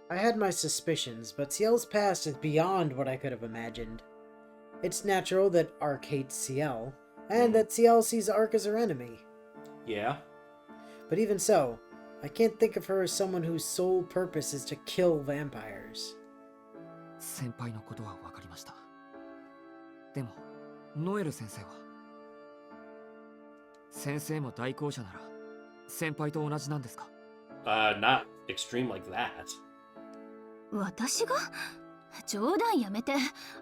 I had my suspicions, but Ciel's past is beyond what I could have imagined. It's natural that Ark hates Ciel, and that Ciel sees Ark as her enemy. Yeah? But even so, I can't think of her as someone whose sole purpose is to kill vampires. 先輩のことは分かりました。でも、ノエル先生は先生も代行者なら先輩と同じなんですか？ Not extreme like that. 私が？冗談やめて。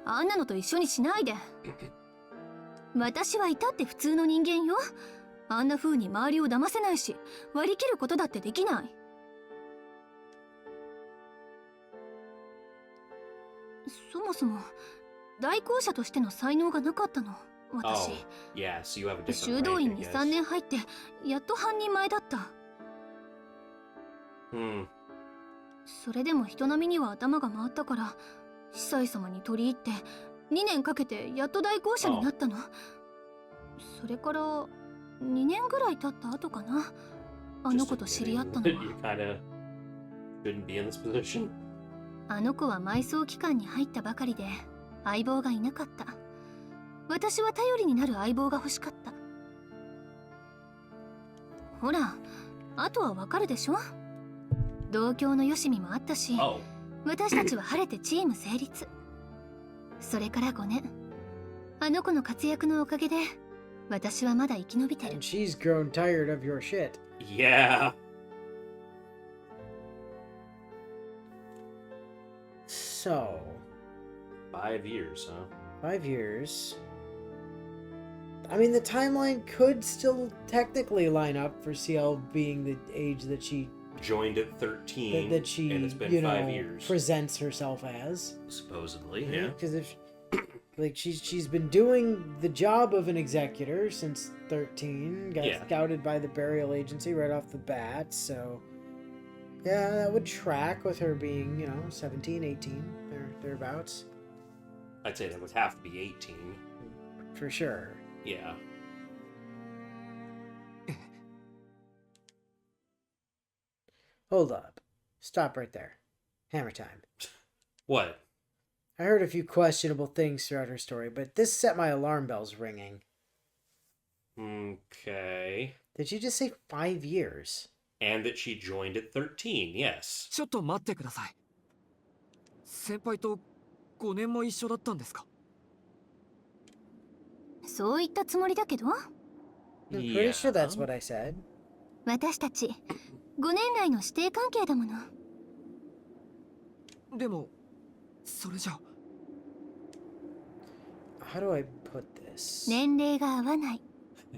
あんなのと一緒にしないで。私は至って普通の人間よ。あんな風に周りを騙せないし、割り切ることだってできない。そもそも代行者としての才能がなかったの、私。Yeah, so you have a different 修道院に3年入ってやっと半人前だった。それでも人並みには頭が回ったから、司祭様に取り入って2年かけてやっと代行者になったの。それから2年ぐらい経った後かな、あの子と知り合ったのは。You kinda shouldn't be in this position. あの子は埋葬期間に入ったばかりで相棒がいなかった。私は頼りになる相棒が欲しかった。ほら、あとはわかるでしょ。同郷のよしみもあったし、私たちは晴れてチーム成立。それから5年、あの子の活躍のおかげで私はまだ生き延びてる。 And she's grown tired of your shit. Yeah. So... 5 years, huh? 5 years. I mean, the timeline could still technically line up for Ciel being the age that she... Joined at 13, that she, and it's been 5 years. Presents herself as. Supposedly, yeah. Because if... Like, she's been doing the job of an executor since 13. Got scouted by the burial agency right off the bat, so... Yeah, that would track with her being, 17, 18, thereabouts. I'd say that would have to be 18. For sure. Yeah. Hold up. Stop right there. Hammer time. What? I heard a few questionable things throughout her story, but this set my alarm bells ringing. Okay. Did she just say 5 years? And that she joined at 13, yes. ちょっと待ってください。先輩と5年も一緒だったんですか？そう言ったつもりだけど。I'm pretty sure that's what I said. 私たち5年来の師弟関係だもの。でもそれじゃ。How do I put this? 年齢が合わない。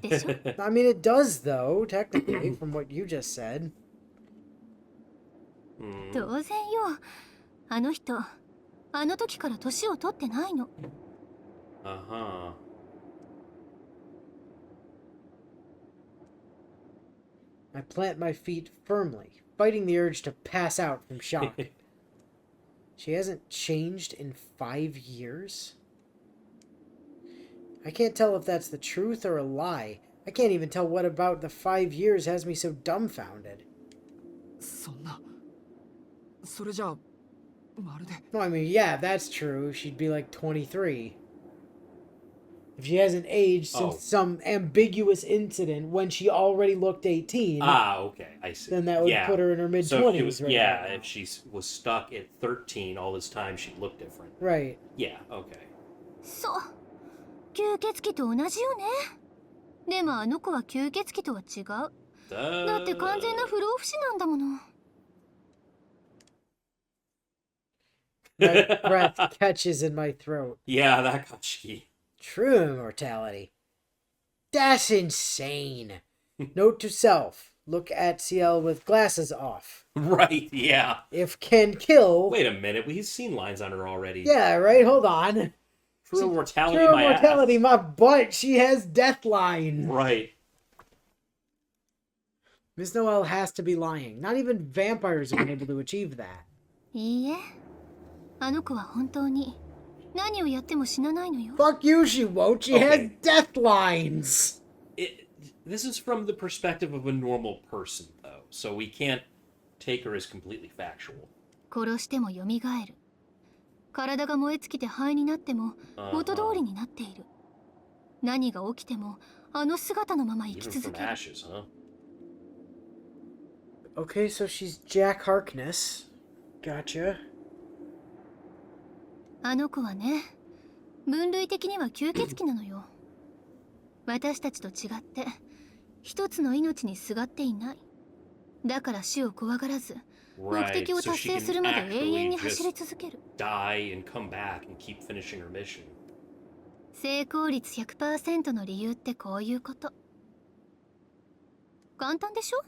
でしょ? I mean, it does, though, technically, from what you just said. 当然よ。あの人、あの時から年を取ってないの。Uh-huh. I plant my feet firmly, fighting the urge to pass out from shock. She hasn't changed in 5 years? I can't tell if that's the truth or a lie. I can't even tell what about the 5 years has me so dumbfounded. そんな。それじゃあ、まるで。 No, I mean, yeah, if that's true, she'd be like 23. If she hasn't aged since some ambiguous incident when she already looked 18. Okay, I see. Then that would put her in her mid-20s so if she was stuck at 13 all this time, she looked different. Right. Yeah, okay. そう。吸血鬼と同じよね。でもあの子は吸血鬼とは違う。だって完全な不老不死なんだもの。My breath catches in my throat. Yeah, that got cheeky. True immortality. That's insane. Note to self. Look at Ciel with glasses off. Right, yeah. If can kill... Wait a minute, we've seen lines on her already. Yeah, right? Hold on. True immortality, True my immortality, ass. my butt. She has death lines. Right. Miss Noel has to be lying. Not even vampires have been able to achieve that. いいえ。あの子は本当に何をやっても死なないのよ。Fuck you, she won't. She has death lines. This is from the perspective of a normal person, though, so we can't take her as completely factual. 殺しても蘇る。体が燃え尽きて灰になっても元通りになっている。何が起きてもあの姿のまま生き Even 続 from ける。 ashes, huh? Okay, so she's Jack Harkness. Gotcha. あの子はね、分類的には吸血鬼なのよ。私たちと違って一つの命にすがっていない。だから死を怖がらず、目 Right. 的を So 達 she 成す can るまで永 actually 遠に走り just 続ける。 die and come back and keep finishing her mission. 成功率 100% の理由ってこういうこと。簡単でしょ？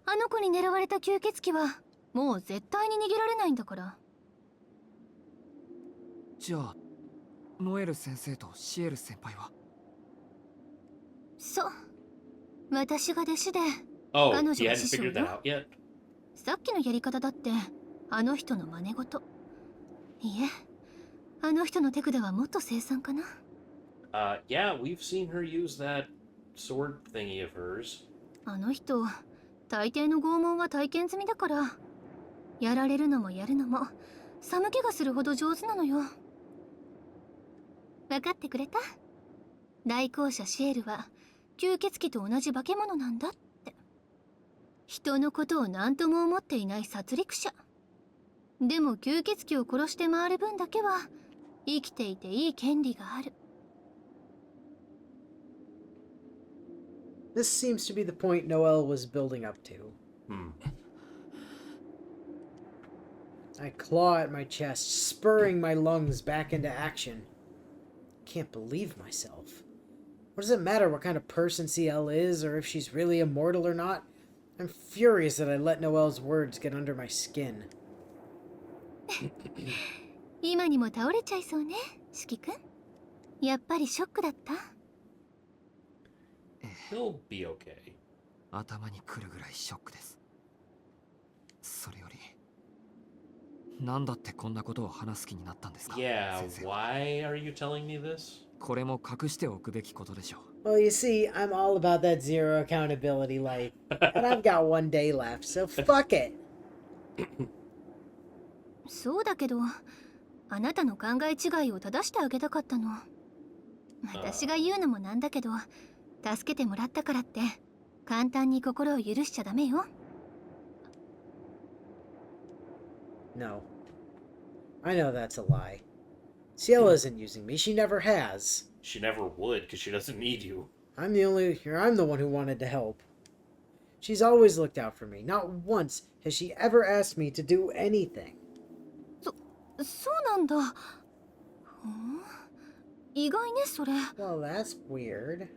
あの子に狙われた吸血鬼はもう絶対に逃げられないんだから。じゃあノエル先生とシエル先輩は？そう、私が弟子で、 Oh, 彼女 you が hadn't 師匠 figured that よ。 out yet? さっきのやり方だってあの人の真似事。いえ、あの人の手札はもっと凄惨かな。Yeah, we've seen her use that sword thingy of hers. あの人、大抵の拷問は体験済みだから、やられるのもやるのも寒気がするほど上手なのよ。分かってくれた？代行者シエルは吸血鬼と同じ化け物なんだって。人のことを何とも思っていない殺戮者。でも吸血鬼を殺して回る分だけは生きていていい権利がある。 This seems to be the point Noel was building up to. I claw at my chest, spurring my lungs back into action. Can't believe myself. What does it matter what kind of person CL is, or if she's really immortal or not? I'm furious that I let Noel's words get under my skin. 今にも倒れちゃいそうね、四季君。やっぱりショックだった？ He'll be okay. 頭にくるぐらいショックです。それよりなんだってこんなことを話す気になったんですか？ Yeah, 先生。 why are you telling me this? これも隠しておくべきことでしょう。 Well, you see, I'm all about that zero accountability life, and I've got one day left, so fuck it. そうだけど、あなたの考え違いを正してあげたかったの。私が言うのもなんだけど、助けてもらったからって簡単に心を許しちゃダメよ。 No. I know that's a lie. Ciel isn't using me. She never has. She never would, because she doesn't need you. I'm the one who wanted to help. She's always looked out for me. Not once has she ever asked me to do anything. そうなんだ。意外ね、それ。 Well, that's weird.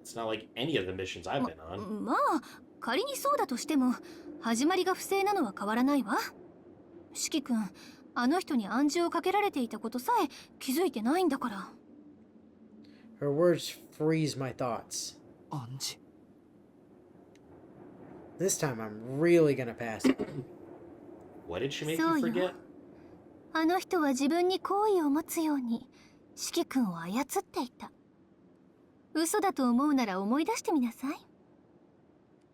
It's not like any of the missions I've been on. まあ、仮にそうだとしても、始まりが不正なのは変わらないわ。四季君、あの人に暗示をかけられていたことさえ気づいてないんだから。 Her words freeze my thoughts. 暗示。 This time I'm really gonna pass it. What did she make そう you よ。 forget? あの人は自分に好意を持つように四季君を操っていた。嘘だと思うなら思い出してみなさい。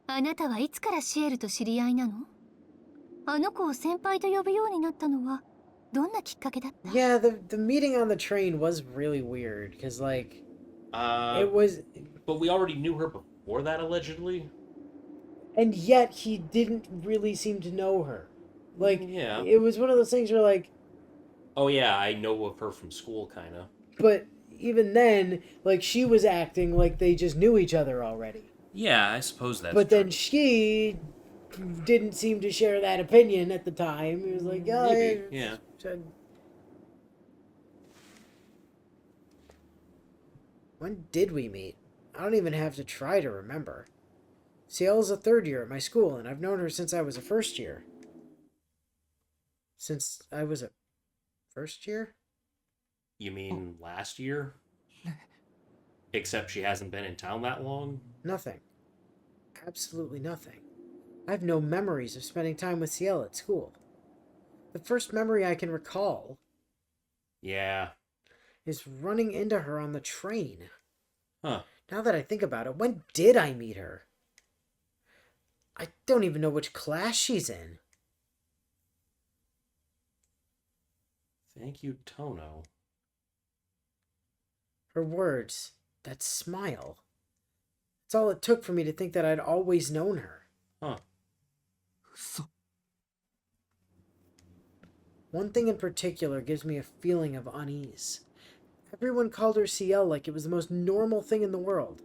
あなたはいつからシエルと知り合いなの？あの子を先輩と呼ぶようになったのはどんなきっかけだった？ Yeah, the meeting on the train was really weird, because, like, it was... But we already knew her before that, allegedly. And yet he didn't really seem to know her. Like, Yeah. it was one of those things where, like... Oh yeah, I know of her from school, kind of. But even then, like, she was acting like they just knew each other already. Yeah, I suppose that's But then true. she didn't seem to share that opinion at the time. It was like, oh, Maybe, yeah. When did we meet? I don't even have to try to remember. Ciel's a third year at my school, and I've known her since I was a first year. Since I was a first year? You mean last year? Except she hasn't been in town that long? Nothing. Absolutely nothing. I have no memories of spending time with Ciel at school. The first memory I can recall Yeah. is running into her on the train. Huh. Now that I think about it, when did I meet her? I don't even know which class she's in. Thank you, Tono. Her words, that smile. It's all it took for me to think that I'd always known her. Huh. 嘘。 One thing in particular gives me a feeling of unease. Everyone called her Ciel like it was the most normal thing in the world.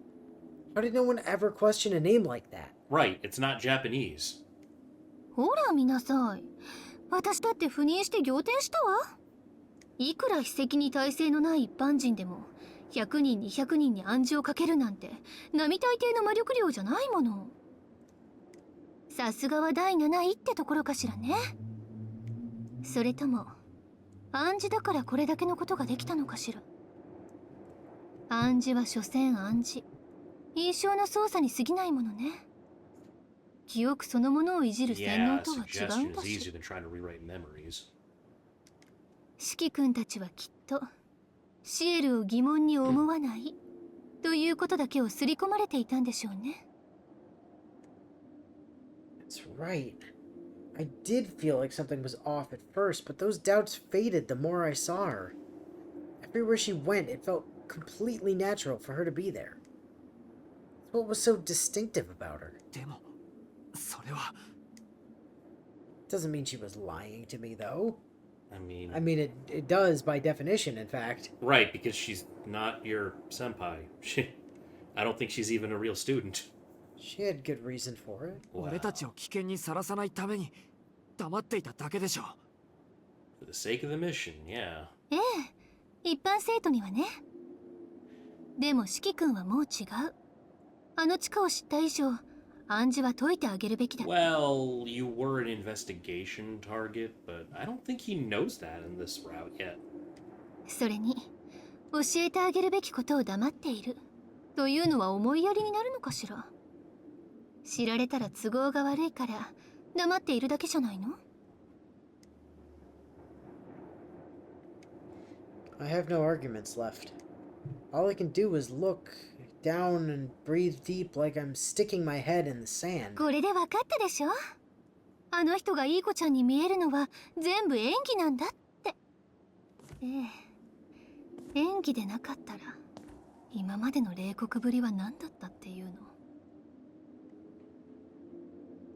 How did no one ever question a name like that? Right, it's not Japanese. ほら見なさい。私だって赴任して仰天したわ。いくら筆跡に耐性のない一般人でも100人200人に暗示をかけるなんて並大抵の魔力量じゃないもの。さすがは第7位ってところかしらね。それとも暗示だからこれだけのことができたのかしら。暗示は所詮暗示、印象の操作に過ぎないものね。記憶そのものをいじる洗脳 Yeah, とは違う suggestion んだ is し。 easier than trying to rewrite memories. 四季君たちはきっとシエルを疑問に思わないということだけを刷り込まれていたんでしょうね。That's right. I did feel like something was off at first, but those doubts faded the more I saw her. Everywhere she went, it felt completely natural for her to be there. What was so distinctive about her? でも、それは。 Doesn't mean she was lying to me, though. I mean, It does by definition, in fact. right, because she's not your senpai. I don't think she's even a real student. She had good reason for it. 俺たちを危険にさらさないために黙っていただけでしょ。 For the sake of the mission, yeah. ええ、一般生徒にはね。でも四季君はもう違う。あの地下を知った以上、暗示は解いてあげるべきだ。 Well, you were an investigation target, but I don't think he knows that in this route yet. それに教えてあげるべきことを黙っているというのは思いやりになるのかしら。知られたら都合が悪いから黙っているだけじゃないの？ I have no arguments left. All I can do is look down and breathe deep like I'm sticking my head in the sand. これで分かったでしょ。あの人がいい子ちゃんに見えるのは全部演技なんだって。ええ、演技でなかったら今までの冷酷ぶりは何だったっていうの。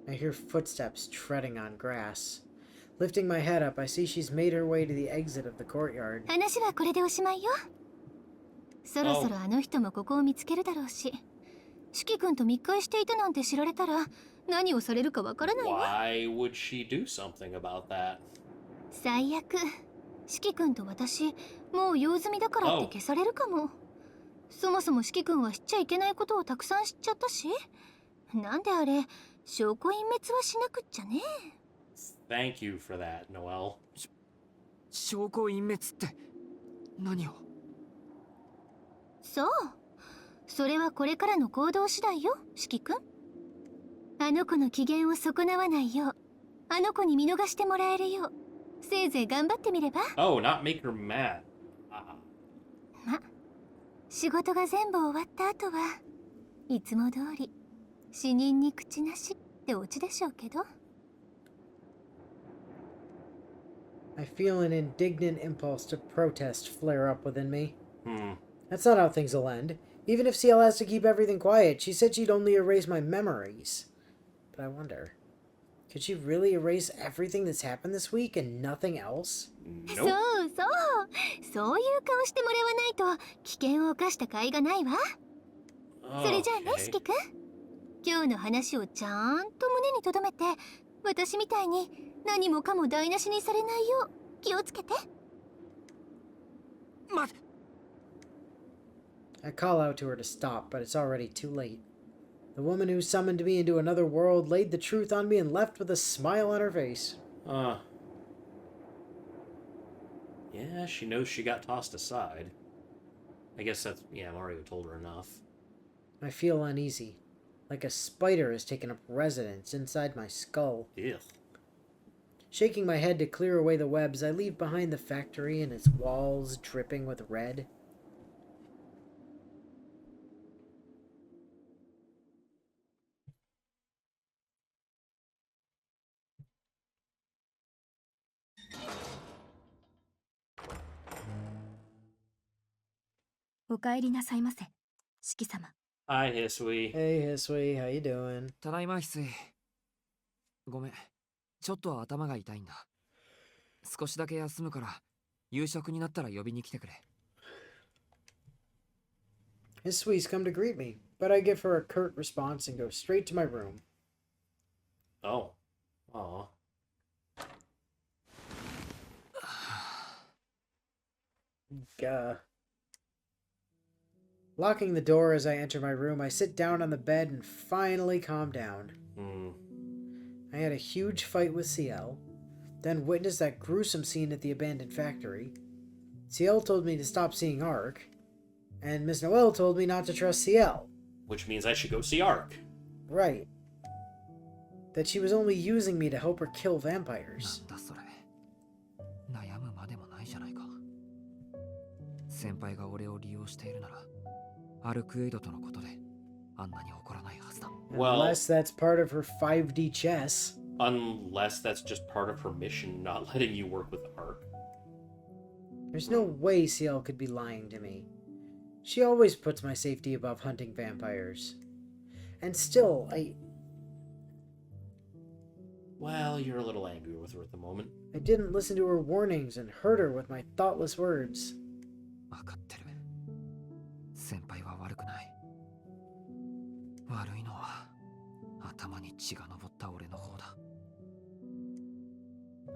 I hear footsteps treading on grass. Lifting my head up, I see she's made her way to the exit of the courtyard. 話はこれでおしまいよ。そろそろあの人もここを見つけるだろうし、四季君と密会していたなんて知られたら何をされるかわからないわ。 Why would she do something about that? 最悪、四季君と私もう用済みだからって消されるかも。そもそも四季君は知っちゃいけないことをたくさん知っちゃったし、なんであれ証拠隠滅はしなくっちゃね。 Thank you for that, Noel. 証拠隠滅って何を？そう、それはこれからの行動次第よ、四季君。あの子の機嫌を損なわないよう、あの子に見逃してもらえるよう、せいぜい頑張ってみれば。 Oh, not make her mad. ま、仕事が全部終わった後はいつも通り死人に口なしってオチでしょうけど。 I feel an indignant impulse to protest flare up within me. Hmm. That's not how things will end. Even if CL has to keep everything quiet, she said she'd only erase my memories. But I wonder, could she really erase everything that's happened this week and nothing else? そう Nope. そう、そういう顔してもらわないと危険を冒した甲斐がないわ。それじゃあね、 Okay. 四季君。今日の話をちゃんと胸に留めて、私みたいに何もかも台無しにされないよう気をつけて。待て。 I call out to her to stop, but it's already too late. The woman who summoned me into another world laid the truth on me and left with a smile on her face. Yeah, she knows she got tossed aside. I guess that's... Yeah, Mario told her enough. I feel uneasy, like a spider has taken up residence inside my skull. Ugh. Shaking my head to clear away the webs, I leave behind the factory and its walls dripping with red. お帰りなさいませ、四季様。 Hi, Hisui. Hey, Hisui, how you doing? ただいま翡翠。ごめん、ちょっと頭が痛いんだ。少しだけ休むから夕食になったら呼びに来てくれ。 Hisui's come to greet me, but I give her a curt response and go straight to my room. Oh. Aw. Locking the door as I enter my room, I sit down on the bed and finally calm down. I had a huge fight with Ciel, then witnessed that gruesome scene at the abandoned factory. Ciel told me to stop seeing Ark, and Miss Noel told me not to trust Ciel. Which means I should go see Ark. Right. That she was only using me to help her kill vampires. なんだそれ。悩むまでもないじゃないか。先輩が俺を利用しているなら、アルクエイドとのことであんなに怒らないはずだ。Well, Unless that's part of her 5D chess. unless that's just part of her mission, not letting you work with Ark. There's no way Ciel could be lying to me. She always puts my safety above hunting vampires. And still, Well, you're a little angry with her at the moment. I didn't listen to her warnings and hurt her with my thoughtless words. 分かってる。先輩は悪くない。悪いのは頭に血が上った俺の方だ。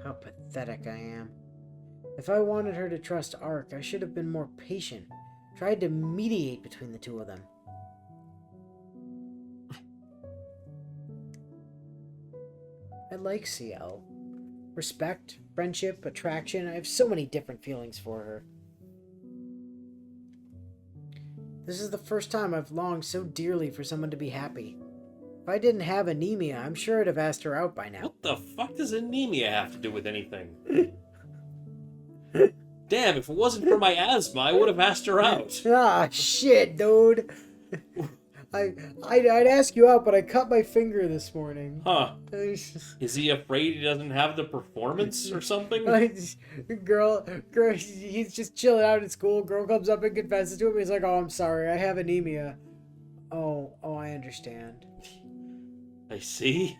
How pathetic I am. If I wanted her to trust Ark, I should have been more patient, tried to mediate between the two of them. I like Ciel. Respect, friendship, attraction. I have so many different feelings for her. This is the first time I've longed so dearly for someone to be happy. If I didn't have anemia, I'm sure I'd have asked her out by now. What the fuck does anemia have to do with anything? Damn, if it wasn't for my asthma, I would have asked her out. Ah, shit, dude. I'd ask you out, but I cut my finger this morning. Huh. Is he afraid he doesn't have the performance or something? Girl, he's just chilling out at school. Girl comes up and confesses to him. He's like, "Oh, I'm sorry, I have anemia." Oh, I understand. I see.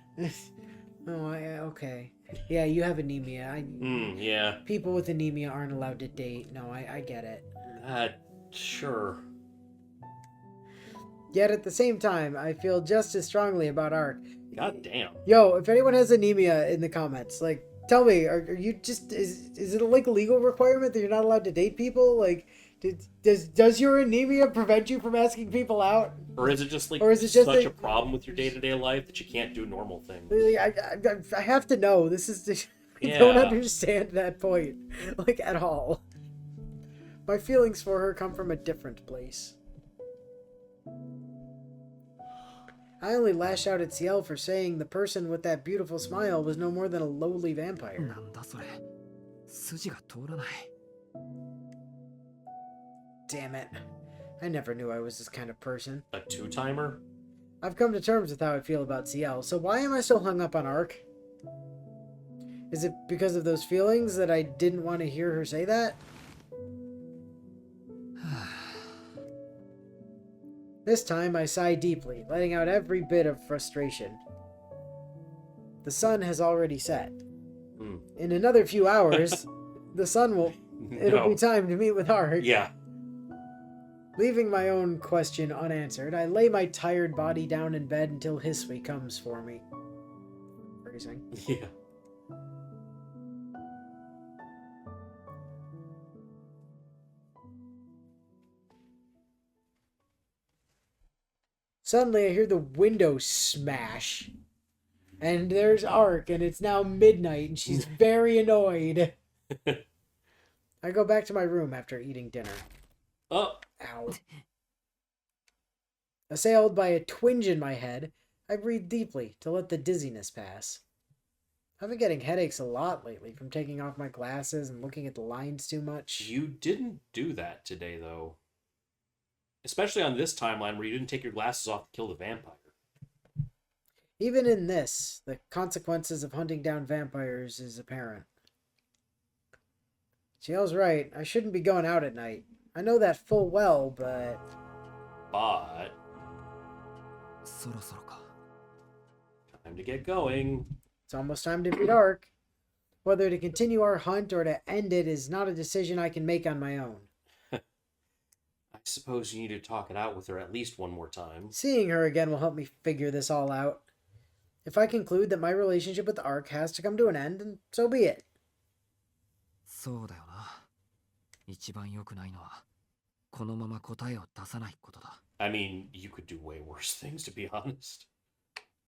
Okay. Yeah, you have anemia. Yeah. People with anemia aren't allowed to date. No, I get it. Sure. Yet at the same time, I feel just as strongly about Ark. God damn. Yo, if anyone has anemia in the comments, like, tell me, are you just, is it like a legal requirement that you're not allowed to date people? Like, does your anemia prevent you from asking people out? Or is it just like such a problem with your day-to-day life that you can't do normal things? I have to know. This is, I Yeah. don't understand that point, like, at all. My feelings for her come from a different place. I only lash out at Ciel for saying the person with that beautiful smile was no more than a lowly vampire. なんだそれ。筋が通らない。 Damn it. I never knew I was this kind of person. A two-timer? I've come to terms with how I feel about Ciel, so why am I still hung up on Ark? Is it because of those feelings that I didn't want to hear her say that? This time I sigh deeply, letting out every bit of frustration. The sun has already set. In another few hours, the sun will... It'll be time to meet with Ark. Yeah. Leaving my own question unanswered, I lay my tired body down in bed until Hisui comes for me. Phrasing. Yeah. Suddenly I hear the window smash. And there's Ark, and it's now midnight, and she's very annoyed. I go back to my room after eating dinner. Oh. Ow. Assailed by a twinge in my head, I breathe deeply to let the dizziness pass. I've been getting headaches a lot lately from taking off my glasses and looking at the lines too much. You didn't do that today, though. Especially on this timeline where you didn't take your glasses off to kill the vampire. Even in this, the consequences of hunting down vampires is apparent. Ciel's right. I shouldn't be going out at night. I know that full well, but... But... そろそろか。 time to get going. It's almost time to be dark. Whether to continue our hunt or to end it is not a decision I can make on my own. I suppose you need to talk it out with her at least one more time. Seeing her again will help me figure this all out. If I conclude that my relationship with the Ark has to come to an end, then so be it. そうだよな。一番良くないのは、このまま答えを出さないことだ。I mean, you could do way worse things, to be honest.